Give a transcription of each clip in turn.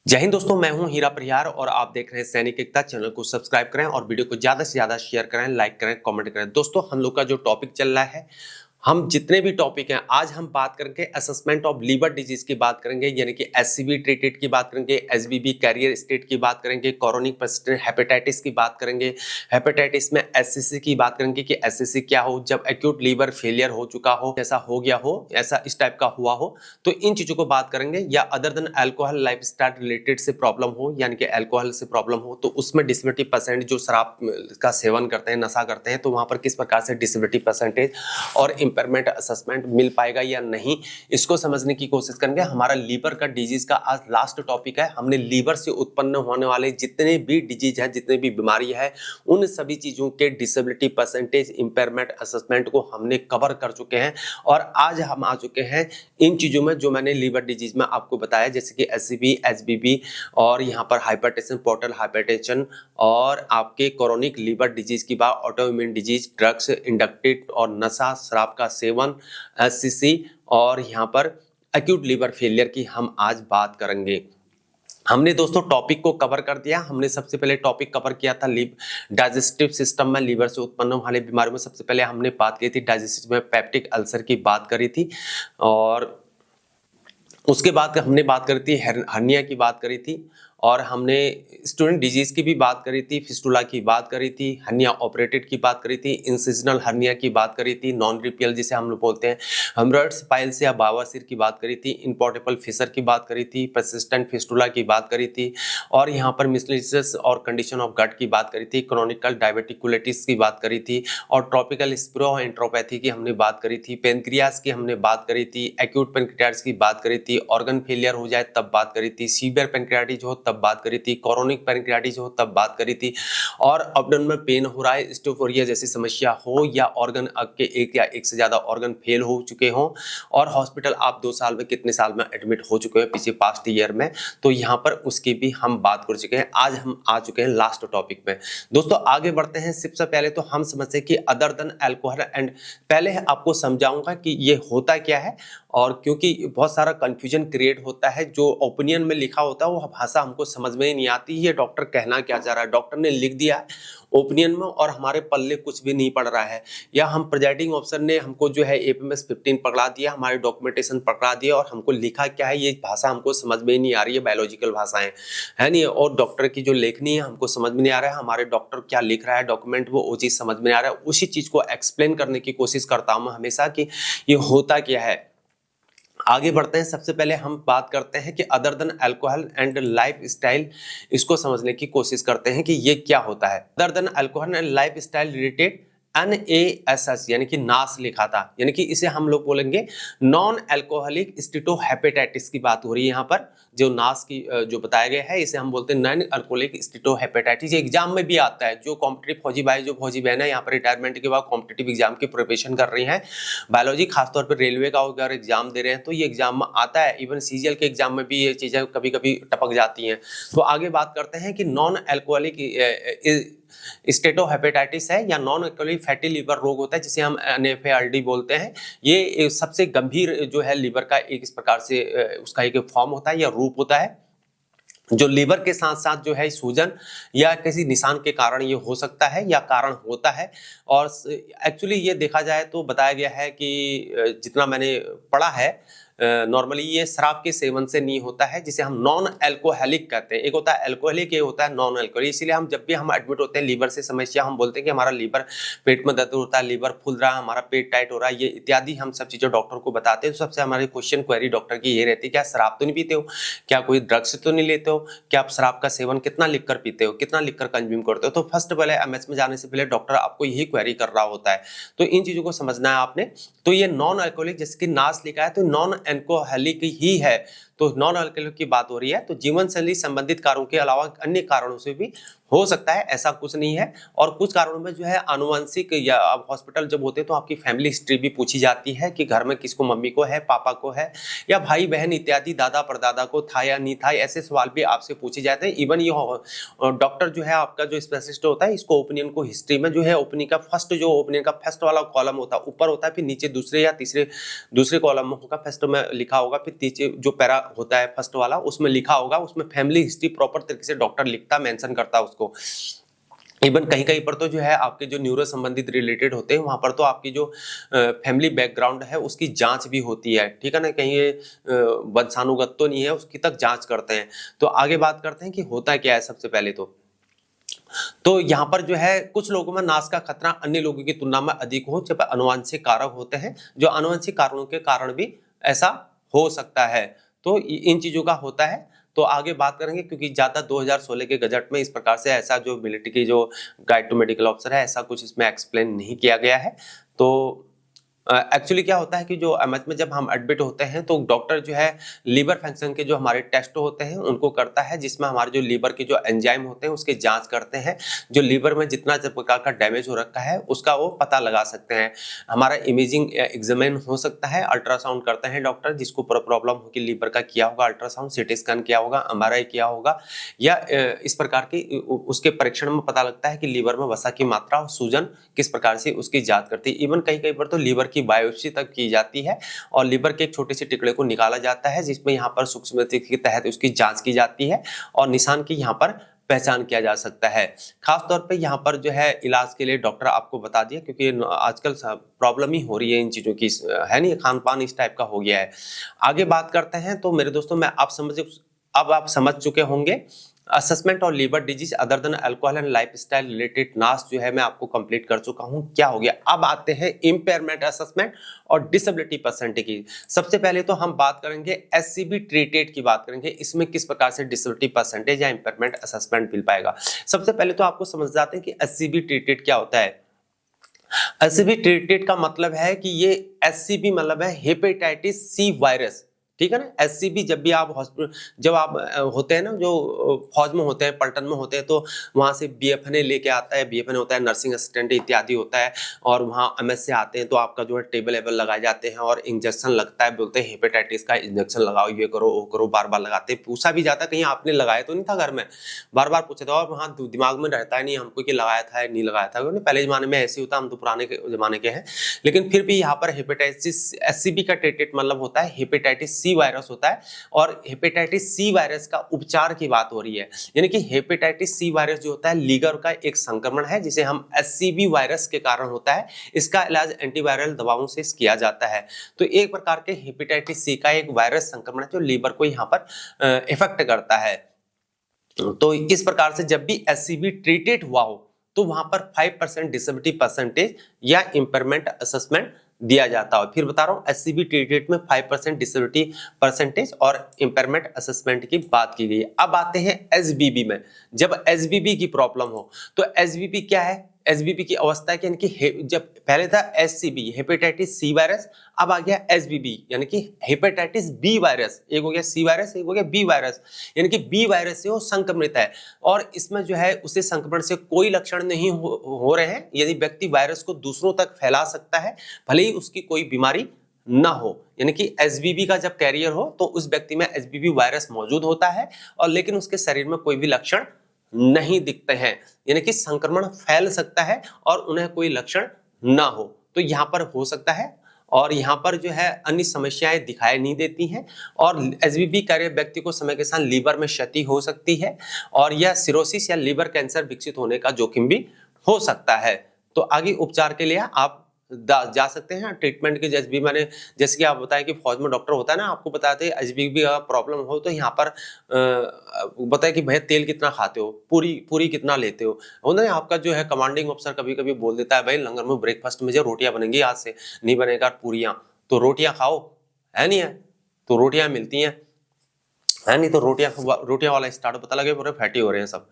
जय हिंद दोस्तों, मैं हूं हीरा परिहार और आप देख रहे हैं सैनिक एकता। चैनल को सब्सक्राइब करें और वीडियो को ज्यादा से ज्यादा शेयर करें, लाइक करें, कमेंट करें। दोस्तों, हम लोग का जो टॉपिक चल रहा है, हम जितने भी टॉपिक हैं आज हम बात करेंगे असेसमेंट ऑफ लीवर डिजीज की बात करेंगे, यानी कि एससीवी ट्रीटेड की बात करेंगे, एसबीबी कैरियर स्टेट की बात करेंगे, क्रोनिक पर्सिस्टेंट हेपेटाइटिस की बात करेंगे, हेपेटाइटिस में एससीसी की बात करेंगे कि एससीसी क्या हो, जब एक्यूट लीवर फेलियर हो चुका हो, ऐसा हो गया हो, ऐसा इस टाइप का हुआ हो, तो इन चीजों को बात करेंगे। या other than alcohol lifestyle related से प्रॉब्लम हो, यानी कि अल्कोहल से प्रॉब्लम हो, तो उसमें डिसेबिलिटी परसेंट जो शराब का सेवन करते हैं, नशा करते हैं, तो वहां पर किस प्रकार से डिसेबिलिटी परसेंटेज और इंपेयरमेंट असेसमेंट मिल पाएगा या नहीं, इसको समझने की कोशिश करेंगे। हमारा लीवर का डिजीज का आज लास्ट टॉपिक है। हमने लीवर से उत्पन्न होने वाले जितने भी डिजीज है, जितने भी बीमारी है, उन सभी चीजों के डिसेबिलिटी परसेंटेज, इंपेयरमेंट असेसमेंट को हमने कवर कर चुके हैं। और आज हम आ चुके हैं इन चीजों में जो मैंने लीवर डिजीज में आपको बताया, जैसे कि एससीवी, एसबीबी और यहाँ पर हाइपरटेंशन, पोर्टल हाइपरटेंशन और आपके क्रोनिक लीवर डिजीज की बात, ऑटोइम्यून डिजीज, ड्रग्स, इंडक्टेड और नशा, शराब का सेवन, एससीसी और यहाँ पर एक्यूट लीवर फेलियर की हम आज बात करेंगे। हमने दोस्तों टॉपिक को कवर कर दिया। हमने सबसे पहले टॉपिक कवर किया था डाइजेस्टिव सिस्टम में लीवर से उत्पन्न होने वाली बीमारियों में। सबसे पहले हमने बात की थी डाइजेस्टिव में पेप्टिक अल्सर की बात करी थी, और उसके बाद हमने बात करी थी हर्निया की बात करी थी, और हमने स्टूडेंट डिजीज की भी बात करी थी, फिस्टुला की बात करी थी, हर्निया ऑपरेटेड की बात करी थी, इंसिजनल हर्निया की बात करी थी, नॉन रिपियल जिसे हम लोग बोलते हैं, हेमरॉइड्स, पाइल्स या बवासीर की बात करी थी, इम्पोर्टेबल फिशर की बात करी थी, परसिस्टेंट फिस्टुला की बात करी थी, और यहाँ पर मिसलिसिस और कंडीशन ऑफ गट की बात करी थी, क्रोनिकल डायबिटिकुलिटिस की बात करी थी, और ट्रॉपिकल स्प्रोएंट्रोपैथी की हमने बात करी थी, पेनक्रियास की हमने बात करी थी, एक्यूट पेनक्रियाटिस की बात करी थी, ऑर्गन फेलियर हो जाए तब बात करी थी, सीवियर पेनक्रियाटिस हो तब बात करी थी, क्रोनिक पेनक्रियाटिस हो तब बात करी थी, और अब्डोमेन में पेन हो रहा है, स्टोफोरिया जैसी समस्या हो, या ऑर्गन के एक या एक से ज्यादा ऑर्गन फेल हो चुके हो, और हॉस्पिटल आप 2 साल में कितने साल में एडमिट हो चुके हैं पीछे पास्ट ईयर में, तो यहाँ पर उसकी भी हम बात कर चुके हैं। आज हम आ चुके हैं लास्ट टॉपिक में। दोस्तों आगे बढ़ते हैं। सबसे पहले तो हम समझते हैं कि अदर देन अल्कोहल एंड, पहले आपको समझाऊंगा कि ये होता क्या है, और क्योंकि बहुत सारा कंफ्यूजन क्रिएट होता है, जो ओपिनियन में लिखा होता है वो भाषा हमको समझ में ही नहीं आती है, डॉक्टर कहना क्या चाह रहा है। डॉक्टर ने लिख दिया है ओपिनियन में और हमारे पल्ले कुछ भी नहीं पड़ रहा है, या हम प्रेजाइडिंग ऑफिसर ने हमको जो है एपीएमएस 15 पकड़ा दिया, हमारे डॉक्यूमेंटेशन पकड़ा दिया, और हमको लिखा क्या है ये भाषा हमको समझ में ही नहीं आ रही है, बायोलॉजिकल भाषाएं है नहीं, और डॉक्टर की जो लेखनी है हमको समझ में नहीं आ रहा है, हमारे डॉक्टर क्या लिख रहा है डॉक्यूमेंट वो चीज समझ में नहीं आ रहा है। उसी चीज को एक्सप्लेन करने की कोशिश करता हूं मैं हमेशा कि ये होता क्या है। आगे बढ़ते हैं। सबसे पहले हम बात करते हैं कि other than alcohol and life style, इसको समझने की कोशिश करते हैं कि ये क्या होता है। Other than alcohol and life style related NASH यानी कि नास लिखा था, यानी कि इसे हम लोग बोलेंगे नॉन अल्कोहलिक स्टीटोहेपेटाइटिस की बात हो रही है। यहाँ पर जो नास की जो बताया गया है इसे हम बोलते हैं नॉन अल्कोहलिक स्टीटोहेपेटाइटिस। एग्जाम में भी आता है, जो कॉम्पिटिटिव फौजी भाई, जो फौजी बहन है यहाँ पर रिटायरमेंट के बाद कॉम्पिटिटिव एग्जाम की प्रिपरेशन कर रही हैं, बायोलॉजी खासतौर पर रेलवे का अगर एग्जाम दे रहे हैं तो ये एग्जाम में आता है, इवन सीजीएल के एग्जाम में भी ये चीजें कभी कभी टपक जाती हैं। तो आगे बात करते हैं कि नॉन अल्कोहलिक स्टेटोहेपेटाइटिस है या नॉन अल्कोहलिक फैटी लीवर रोग होता है, जिसे हम NAFLD बोलते हैं। ये सबसे गंभीर जो है लीवर का एक इस प्रकार से उसका एक फॉर्म होता है या रूप होता है, जो लीवर के साथ साथ जो है सूजन या किसी निशान के कारण ये हो सकता है या कारण होता है। और एक्चुअली ये देखा जाए तो बताया गया है कि जितना मैंने पढ़ा है, नॉर्मली ये शराब के सेवन से नहीं होता है, जिसे हम नॉन अल्कोहलिक कहते हैं। एक होता है अल्कोहलिक, एक होता है नॉन अल्कोहलिक। इसीलिए हम जब भी हम एडमिट होते हैं लीवर से समस्या, हम बोलते हैं कि हमारा लीवर, पेट में दर्द होता है, लीवर फूल रहा है, हमारा पेट टाइट हो रहा है, ये इत्यादि हम सब चीजें डॉक्टर को बताते हैं। तो सबसे हमारी क्वेश्चन क्वेरी डॉक्टर की ये रहती है, क्या शराब तो नहीं पीते हो, क्या कोई ड्रग्स तो नहीं लेते हो, क्या आप शराब का सेवन कितना लिख कर पीते हो, कितना लिख कर कंज्यूम करते हो। तो फर्स्ट पहले एमएच में जाने से पहले डॉक्टर आपको यही क्वेरी कर रहा होता है। तो इन चीजों को समझना है आपने। तो ये नॉन अल्कोहलिक, जैसे कि नास लिखा है, तो नॉन अल्कोहलिक ही है। तो नॉन अल्कोहलिक की बात हो रही है, तो जीवन शैली संबंधित कारणों के अलावा अन्य कारणों से भी हो सकता है, ऐसा कुछ नहीं है। और कुछ कारणों में जो है आनुवंशिक या अब हॉस्पिटल जब होते हैं तो आपकी फैमिली हिस्ट्री भी पूछी जाती है कि घर में किसको, मम्मी को है, पापा को है, या भाई बहन इत्यादि, दादा परदादा को था या नहीं था, ऐसे सवाल भी आपसे पूछे जाते हैं। इवन ये डॉक्टर जो है आपका जो स्पेशलिस्ट होता है, इसको ओपिनियन को हिस्ट्री में जो है ओपिनियन का फर्स्ट वाला कॉलम होता है ऊपर होता है, फिर नीचे दूसरे या तीसरे दूसरे कॉलम में होगा, फर्स्ट में लिखा होगा, फिर तीसरे जो पैरा होता है फर्स्ट वाला उसमें लिखा होगा, उसमें फैमिली हिस्ट्री प्रॉपर तरीके से डॉक्टर लिखता, मेंशन करता है उसको। इवन कहीं कहीं पर तो जो है आपके जो न्यूरो संबंधित रिलेटेड होते हैं वहां पर तो आपकी जो फैमिली बैकग्राउंड है उसकी जांच भी होती है, ठीक है ना, कहीं ये वंशानुगत तो नहीं है, उसकी तक जांच करते हैं। तो आगे बात करते हैं कि होता क्या है। सबसे पहले तो यहाँ पर जो है कुछ लोगों में नाश का खतरा अन्य लोगों की तुलना में अधिक हो जब आनुवंशिक कारक होते हैं, जो आनुवंशिक कारणों के कारण भी ऐसा हो सकता है। तो इन चीजों का होता है। तो आगे बात करेंगे क्योंकि ज्यादा 2016 के गजट में इस प्रकार से ऐसा जो मिलिट्री की जो गाइड टू मेडिकल ऑफिसर है ऐसा कुछ इसमें एक्सप्लेन नहीं किया गया है। तो एक्चुअली क्या होता है कि जो एमएच में जब हम एडमिट होते हैं तो डॉक्टर जो है लीवर फंक्शन के जो हमारे टेस्ट होते हैं उनको करता है, जिसमें हमारे जो लीवर के जो एंजाइम होते हैं उसकी जांच करते हैं। जो लीवर में जितना प्रकार का डैमेज हो रखा है उसका वो पता लगा सकते हैं। हमारा इमेजिंग एग्जामिन हो सकता है, अल्ट्रासाउंड करते हैं डॉक्टर, जिसको प्रॉब्लम हो कि लीवर का किया होगा अल्ट्रासाउंड, सीटी स्कैन किया होगा, एमआरआई किया होगा, या इस प्रकार की उसके परीक्षण में पता लगता है कि लीवर में वसा की मात्रा और सूजन किस प्रकार से उसकी जांच करती है। इवन कहीं कहीं पर तो लीवर की बायोप्सी तक की जाती है और लीवर के एक छोटे से टुकड़े को निकाला जाता है, जिसमें यहाँ पर सूक्ष्म के तहत उसकी जांच की जाती है और निशान की यहाँ पर पहचान किया जा सकता है। खास तौर पे यहाँ पर जो है इलाज के लिए डॉक्टर आपको बता दिया, क्योंकि आजकल प्रॉब्लम ही हो रही है इन चीजों की, है नहीं, खान पान इस टाइप का हो गया है। आगे बात करते हैं। तो मेरे दोस्तों अब आप समझ चुके होंगे असेसमेंट और liver disease other than alcohol and lifestyle related NASH जो है मैं आपको कंप्लीट कर चुका हूं, क्या हो गया। अब आते हैं इंपेयरमेंट असेसमेंट और डिसेबिलिटी परसेंटेज की। सबसे पहले तो हम बात करेंगे एससीबी ट्रीटेड की बात करेंगे, इसमें किस प्रकार से डिसेबिलिटी परसेंटेज या इंपेयरमेंट असेसमेंट मिल पाएगा। सबसे पहले तो आपको समझ जाते हैं कि एससीबी ट्रीटेड क्या होता है। एससीबी ट्रीटेड का मतलब है कि ये एससीबी मतलब है हेपेटाइटिस सी वायरस, ठीक है ना। एससीबी जब भी आप हॉस्पिटल जब आप होते हैं ना, जो फौज में होते हैं, पलटन में होते हैं, तो वहां से बीएफएनए लेके आता है, बीएफएनए होता है नर्सिंग असिस्टेंट इत्यादि होता है, और वहां एमएस से आते हैं तो आपका जो है टेबल एबल लगाए जाते हैं और इंजेक्शन लगता है, बोलते हैं हेपेटाइटिस का इंजेक्शन लगाओ, ये करो वो करो, बार बार लगाते हैं। पूछा भी जाता है कहीं आपने लगाया तो नहीं था घर में, बार बार पूछे था, और वहां दिमाग में रहता है नहीं हमको कि लगाया था या नहीं लगाया था, क्योंकि पहले जमाने में ऐसे होता, हम तो पुराने जमाने के हैं। लेकिन फिर भी यहाँ पर हेपेटाइटिस एससीबी का ट्रीटेड मतलब होता है हेपेटाइटिस सी वायरस होता है, और हेपेटाइटिस सी वायरस का उपचार की बात हो रही है। यानी कि हेपेटाइटिस सी वायरस जो होता है लीवर का एक संक्रमण है जिसे हम एससीबी वायरस के कारण होता है, इसका इलाज एंटीवायरल दवाओं से किया जाता है। तो एक प्रकार के हेपेटाइटिस सी का एक वायरस संक्रमण है जो लीवर को यहाँ पर इफेक्ट करता है। तो इस प्रकार से जब भी एससीबी ट्रीटेड हुआ हो तो वहां पर 5% डिसेबिलिटी परसेंटेज या इंपेयरमेंट असेसमेंट दिया जाता है। फिर बता रहा हूं एससीबी ट्रीटेड में 5% डिसेबिलिटी परसेंटेज और इंपेयरमेंट असेसमेंट की बात की गई है। अब आते हैं एसबीबी में। जब एसबीबी की प्रॉब्लम हो तो एसबीबी क्या है, एसबीबी की अवस्था है कि यानी कि जब पहले था एससीबी हेपेटाइटिस सी वायरस, अब आ गया एसबीबी यानी कि हेपेटाइटिस बी वायरस। एक हो गया सी वायरस, एक हो गया बी वायरस, यानी कि बी वायरस से वो संक्रमित है और इसमें जो है उसे संक्रमण से कोई लक्षण नहीं हो रहे हैं, यदि व्यक्ति वायरस को दूसरों तक फैला सकता है भले ही उसकी कोई बीमारी ना हो। यानी कि एसबीबी का जब कैरियर हो तो उस व्यक्ति में एसबीबी वायरस मौजूद होता है और लेकिन उसके शरीर में कोई भी लक्षण नहीं दिखते हैं, यानी कि संक्रमण फैल सकता है और उन्हें कोई लक्षण ना हो। तो यहाँ पर हो सकता है और यहाँ पर जो है अन्य समस्याएं दिखाई नहीं देती हैं और एसबीबी कार्य व्यक्ति को समय के साथ लीवर में क्षति हो सकती है और यह सिरोसिस या लीवर कैंसर विकसित होने का जोखिम भी हो सकता है। तो आगे उपचार के लिए आप जा सकते हैं ट्रीटमेंट के। जैसे कि आप बताएं कि फौज में डॉक्टर होता है ना, आपको बताते हैं एसबीबी का प्रॉब्लम हो तो यहाँ पर बताए कि भैया तेल कितना खाते हो, पूरी कितना लेते हो ना। आपका जो है कमांडिंग ऑफिसर कभी कभी बोल देता है भाई लंगर में ब्रेकफास्ट में जो रोटियां बनेंगी आज से नहीं बनेगा पूरियां, तो रोटियां खाओ, है नहीं है, तो रोटियां मिलती हैं, है नहीं, तो रोटियां वाला स्टार्ट पता लगे पूरे फैटी हो रहे हैं सब,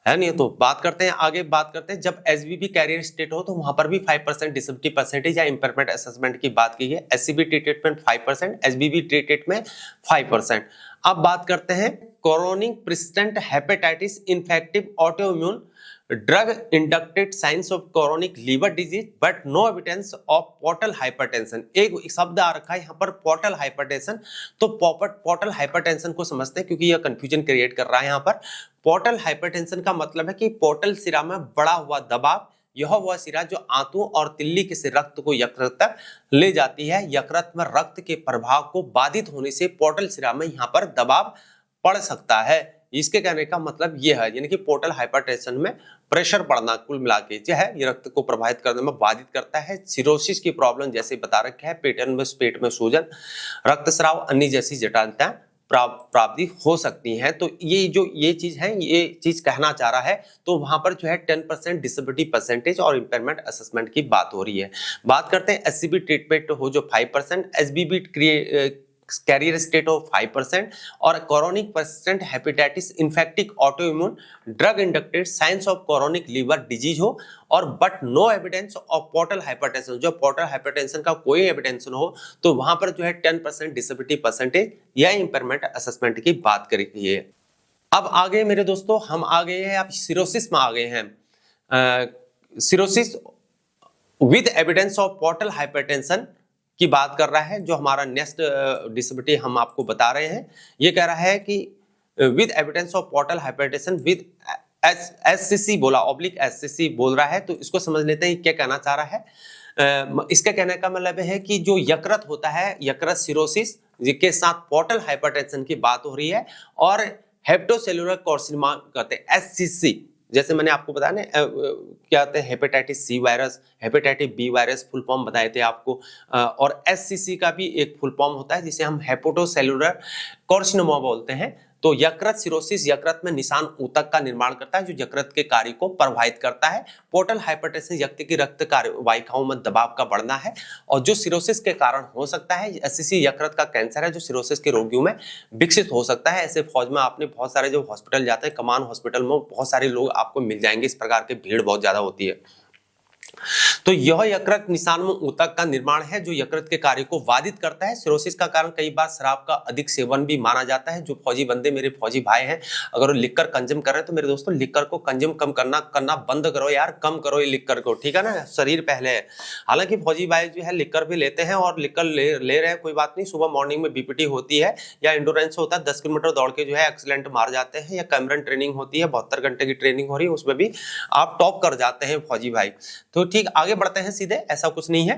है नहीं। तो बात करते हैं, आगे बात करते हैं, जब एसबीबी कैरियर स्टेट हो तो वहां पर भी 5% डिसेबिलिटी परसेंटेज या इंपेयरमेंट असेसमेंट की बात की है। SCB treatment 5%, SBB treatment 5%। अब बात करते हैं chronic persistent hepatitis infective autoimmune drug inducted signs of chronic liver disease but no evidence of portal hypertension. एक शब्द आ रखा है यहाँ पर पोर्टल हाइपरटेंशन। तो पोर्टल हाइपरटेंशन को समझते हैं क्योंकि यह कंफ्यूजन क्रिएट कर रहा है यहाँ पर। पोर्टल हाइपरटेंशन का मतलब है कि पोर्टल सिरा में बढ़ा हुआ दबाव, यह वह सिरा जो आंतों और तिल्ली के से रक्त को यकृत तक ले जाती है। यकृत में रक्त के प्रभाव को बाधित होने से पोर्टल सिरा में यहाँ पर दबाव पड़ सकता है। इसके कहने का मतलब यह है, यानी कि पोर्टल हाइपरटेंशन में प्रेशर बढ़ना कुल मिला के जो है ये रक्त को प्रभावित करने में बाधित करता है। सिरोसिस की प्रॉब्लम जैसे बता रखे है, पेट में सूजन, रक्तस्राव, अन्य जैसी जटिलताएं प्राप्ति हो सकती हैं। तो ये चीज है, ये चीज कहना चाह रहा है। तो वहां पर जो है 10% डिसेबिलिटी परसेंटेज और इंपेयरमेंट असेसमेंट की बात हो रही है। बात करते हैं एससीबी ट्रीटमेंट हो जो 5%, एसबीबी कैरियर स्टेट ऑफ 5% और chronic persistent hepatitis infective autoimmune drug inducted signs of chronic liver disease हो और but no evidence of portal hypertension, जो पोर्टल हाइपरटेंशन का कोई एविडेंस न हो तो वहां पर जो है 10% डिसेबिलिटी परसेंटेज या इंपेयरमेंट असेसमेंट की बात करी है। अब आगे मेरे दोस्तों हम आ गए हैं, अब सिरोसिस में आ गए हैं। Cirrhosis with evidence of portal hypertension की बात कर रहा है। जो हमारा नेक्स्ट डिसेबिलिटी हम आपको बता रहे हैं, ये कह रहा है कि with evidence of portal hypertension with SCC बोला, ऑब्लिक एससीसी बोल रहा है। तो इसको समझ लेते हैं क्या कहना चाह रहा है। इसका कहने का मतलब है कि जो यकृत होता है, यकृत सिरोसिस के साथ पोर्टल हाइपरटेंशन की बात हो रही है और हेपेटोसेलुलर कार्सिनोमा कहते हैं एससीसी। जैसे मैंने आपको बताया ना क्या होते हैं, hepatitis C virus, hepatitis B virus full form बताए थे आपको। और एससीसी का भी एक फुल फॉर्म होता है जिसे हम हेपेटोसेलुलर कार्सिनोमा बोलते हैं। तो यकृत सिरोसिस यकृत में निशान ऊतक का निर्माण करता है जो यकृत के कार्य को प्रभावित करता है। पोर्टल हाइपरटेंशन यकृत की रक्त वाहिकाओं में दबाव का बढ़ना है और जो सिरोसिस के कारण हो सकता है। एससीसी यकृत का कैंसर है जो सिरोसिस के रोगियों में विकसित हो सकता है। ऐसे फौज में आपने बहुत सारे जो हॉस्पिटल जाते हैं, कमान हॉस्पिटल में बहुत सारे लोग आपको मिल जाएंगे, इस प्रकार की भीड़ बहुत ज्यादा होती है। तो यह यकृत निशान में ऊतक का निर्माण है जो यकृत के कार्य को बाधित करता है। सिरोसिस का कारण कई बार शराब का अधिक सेवन भी माना जाता है। जो फौजी बंदे मेरे फौजी भाई हैं, अगर वो लिक्कर कंज्यूम कर रहे हैं तो मेरे दोस्तों लिक्कर को कंज्यूम कम करना बंद करो यार, कम करो ये लिक्कर को, ठीक है ना। शरीर पहले है। हालांकि फौजी भाई जो है लिक्कर भी लेते हैं और लिक्कर ले रहे हैं, कोई बात नहीं। सुबह मॉर्निंग में बीपीटी होती है या इंडोरेंस होता है, 10 किलोमीटर दौड़ के जो है एक्सीलेंट मार जाते हैं, या कैमरन ट्रेनिंग होती है, 72 घंटे की ट्रेनिंग हो रही है, उसमें भी आप टॉप कर जाते हैं फौजी भाई। तो ठीक, आगे बढ़ते हैं सीधे, ऐसा कुछ नहीं है,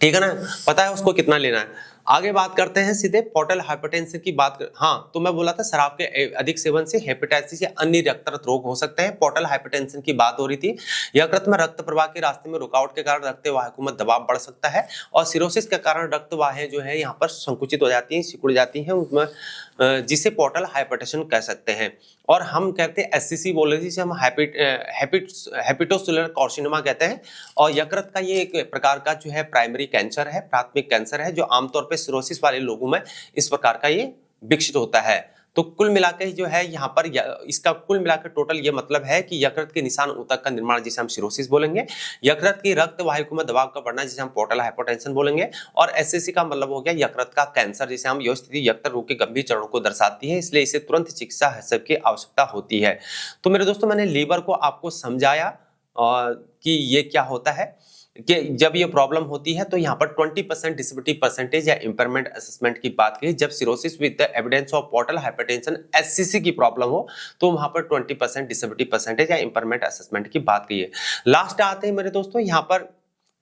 ठीक है ना, पता है उसको कितना लेना है। आगे बात करते हैं सीधे पोर्टल हाइपरटेंशन की बात कर। हाँ, तो मैं बोला था शराब के अधिक सेवन से हेपेटाइटिस या अन्य रक्तरत रोग हो सकते हैं। पोर्टल हाइपरटेंशन की बात हो रही थी। यकृत में रक्त प्रवाह के रास्ते में रुकावट के कारण रक्त वाहिकाओं में दबाव बढ़ सकता है और सिरोसिस के कारण रक्त वाहिकाएं जो है यहाँ पर संकुचित हो जाती हैं, सिकुड़ जाती हैं, उसमें जिसे पोर्टल हाइपरटेंशन कह सकते हैं। और हम कहते हैं एससीसी बोल रहे थे, जिसे हम हेपेटोसेलुलर कार्सिनोमा कहते हैं। और यकृत का ये एक प्रकार का जो है प्राइमरी कैंसर है, प्राथमिक कैंसर है, जो आमतौर पे सिरोसिस वाले लोगों में इस प्रकार का ये विकसित होता है। तो कुल मिलाकर जो है यहाँ पर इसका कुल मिलाकर टोटल ये मतलब है कि यकृत के निशान ऊतक का निर्माण जिसे हम सिरोसिस बोलेंगे, यकृत की रक्त वाहिकाओं में दबाव का बढ़ना जिसे हम पोर्टल हाइपरटेंशन बोलेंगे, और एससीसी का मतलब हो गया यकृत का कैंसर जिसे हम, यह स्थिति यकृत रोग के गंभीर चरणों को दर्शाती है, इसलिए इसे तुरंत चिकित्सा की आवश्यकता होती है। तो मेरे दोस्तों मैंने लीवर को आपको समझाया कि ये क्या होता है, कि जब ये प्रॉब्लम होती है तो यहाँ पर 20% डिसेबिलिटी परसेंटेज या इंपेयरमेंट असेसमेंट की बात की। जब cirrhosis with the evidence of portal hypertension SCC की प्रॉब्लम हो तो वहां पर 20% डिसेबिलिटी परसेंटेज या इंपेयरमेंट असेसमेंट की बात की है। लास्ट आते हैं मेरे दोस्तों यहाँ पर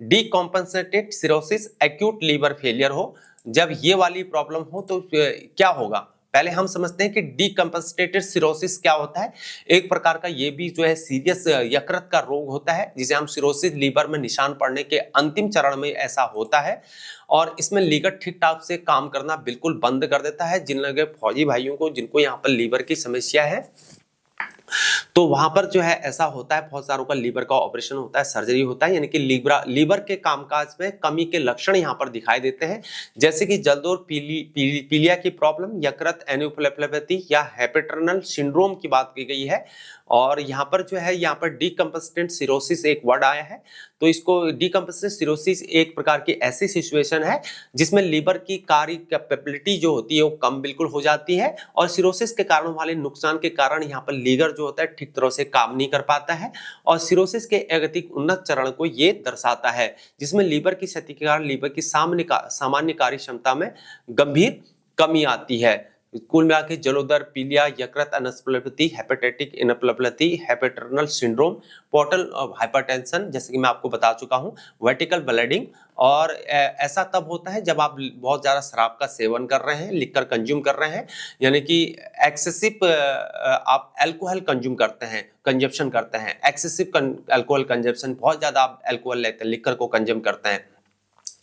डीकॉम्पेंसेटेड सिरोसिस एक्यूट लीवर फेलियर हो। जब ये वाली प्रॉब्लम हो तो क्या होगा, पहले हम समझते हैं कि डीकम्पेंसेटेड सिरोसिस क्या होता है। एक प्रकार का ये भी जो है सीरियस यकृत का रोग होता है जिसे हम सिरोसिस, लीवर में निशान पड़ने के अंतिम चरण में ऐसा होता है और इसमें लीवर ठीक ठाक से काम करना बिल्कुल बंद कर देता है। जिन लोगों फौजी भाइयों को जिनको यहाँ पर लीवर की समस्या है तो वहां पर जो है ऐसा होता है, बहुत सारों का लीवर का ऑपरेशन होता है, सर्जरी होता है, यानी कि लीवर के कामकाज में कमी के लक्षण यहाँ पर दिखाई देते हैं, जैसे कि जल्दोर पीलिया की प्रॉब्लम, यकृत एन्सेफेलोपैथी या हेपेटर्नल सिंड्रोम की बात की गई है। और यहाँ पर जो है, यहाँ पर डीकम्पोजिट सिरोसिस एक वर्ड आया है। तो इसको डीकम्पोजिट सिरोसिस एक प्रकार की ऐसी सिचुएशन है जिसमें लीवर की कार्य कैपेबिलिटी जो होती है वो कम बिल्कुल हो जाती है, और सिरोसिस के कारण वाले नुकसान के कारण यहाँ पर लीवर जो होता है ठीक तरह से काम नहीं कर पाता है, और सिरोसिस के अत्यधिक उन्नत चरण को ये दर्शाता है, जिसमें लीवर की क्षति के कारण लीवर की सामान्य कार्य क्षमता में गंभीर कमी आती है। कुल मिला के जलोदर पीलिया, यकृत encephalopathy, hepatitic encephalopathy, hepatorenal syndrome, portal hypertension, जैसे कि मैं आपको बता चुका हूं, वर्टिकल ब्लीडिंग। और ऐसा तब होता है जब आप बहुत ज्यादा शराब का सेवन कर रहे हैं, लिकर कंज्यूम कर रहे हैं, यानी कि एक्सेसिव आप अल्कोहल कंज्यूम करते हैं, कंजप्शन करते हैं, एक्सेसिव अल्कोहल कंजप्शन, बहुत ज्यादा आप अल्कोहल लेते हैं, लिकर को कंज्यूम करते हैं,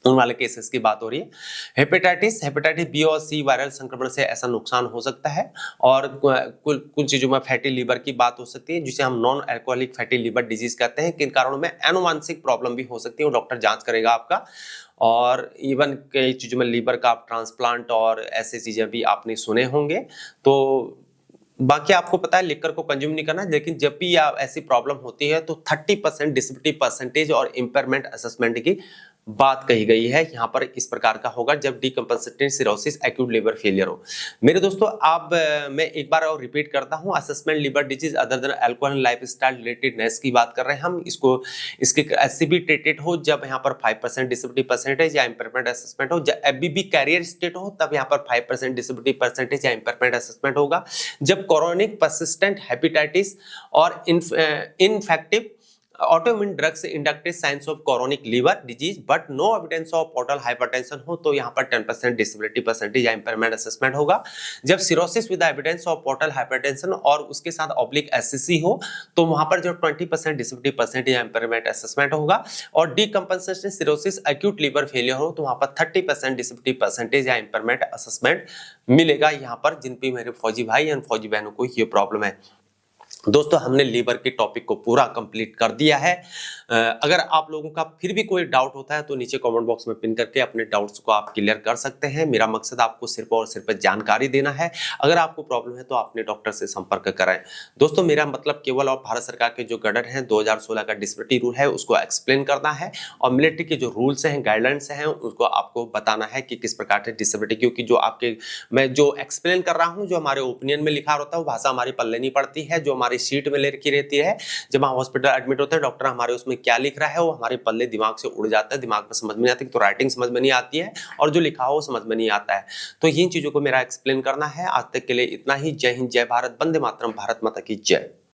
उन वाले केसेस की बात हो रही है। हेपेटाइटिस बी और सी वायरल संक्रमण से ऐसा नुकसान हो सकता है। और कुछ चीजों में फैटी लीवर की बात हो सकती है, जिसे हम non alcoholic fatty liver disease कहते हैं। किन कारणों में अनुवांशिक प्रॉब्लम भी हो सकती है, वो डॉक्टर जांच करेगा आपका। और इवन कई चीजों में लीवर का ट्रांसप्लांट और ऐसी चीजें भी आपने सुने होंगे। तो बाकी आपको पता है लिकर को कंज्यूम नहीं करना, लेकिन जब भी ऐसी प्रॉब्लम होती है तो 30% डिसेबिलिटी परसेंटेज और इंपेयरमेंट असेसमेंट की बात कही गई है। यहाँ पर इस प्रकार का होगा जब डीकम्पोजिट सिरोसिस एक्यूट लिवर फेलियर हो। मेरे दोस्तों, अब मैं एक बार और रिपीट करता हूँ, assessment liver disease other than alcohol lifestyle relatedness की बात कर रहे हैं हम। इसके ऐसे भी ट्रीटेड हो जब यहाँ पर 5% डिसेबिलिटी परसेंटेज या इंपेयरमेंट असेसमेंट हो। जब अभी भी कैरियर स्टेट हो तब यहाँ पर 5% डिसेबिलिटी परसेंटेज या इंपेयरमेंट असेसमेंट होगा। जब क्रोनिक परसिस्टेंट हेपेटाइटिस और ineffective autoimmune drugs inducted signs of chronic liver disease but no evidence of portal hypertension हो, तो यहाँ पर 10% disability percentage या impairment assessment होगा। जब cirrhosis with evidence of portal hypertension और उसके साथ oblique SCC हो, तो वहाँ पर जो 20% disability percentage या impairment assessment होगा। और decompensated cirrhosis acute liver failure हो, तो वहाँ पर 30% disability percentage या impairment assessment मिलेगा। यहाँ पर जिन भी मेरे फौजी भाई या फौजी बहनों को ये प्रॉब्लम है। दोस्तों, हमने लीवर के टॉपिक को पूरा कंप्लीट कर दिया है। अगर आप लोगों का फिर भी कोई डाउट होता है तो नीचे कमेंट बॉक्स में पिन करके अपने डाउट्स को आप क्लियर कर सकते हैं। मेरा मकसद आपको सिर्फ और सिर्फ जानकारी देना है। अगर आपको प्रॉब्लम है तो अपने डॉक्टर से संपर्क करें। दोस्तों, मेरा मतलब केवल और भारत सरकार के जो गाइडलाइन है 2016 का डिसेबिलिटी रूल है उसको एक्सप्लेन करना है, और मिलिट्री के जो रूल्स हैं, गाइडलाइंस हैं, उसको आपको बताना है कि किस प्रकार से डिसेबिलिटी, क्योंकि जो आपके मैं जो एक्सप्लेन कर रहा हूँ, जो हमारे ओपिनियन में लिखा होता है वो भाषा हमारी पल्ले नहीं पड़ती है। जो हमारी सीट में लिखी रहती है, जब हम हॉस्पिटल एडमिट होते हैं, डॉक्टर हमारे उसमें क्या लिख रहा है वो हमारे पल्ले दिमाग से उड़ जाता है, दिमाग में समझ में नहीं आती, तो राइटिंग समझ में नहीं आती है और जो लिखा हो वो समझ में नहीं आता है। तो इन चीजों को मेरा एक्सप्लेन करना है। आज तक के लिए इतना ही। जय हिंद, जय भारत, वंदे मातरम, भारत माता की जय।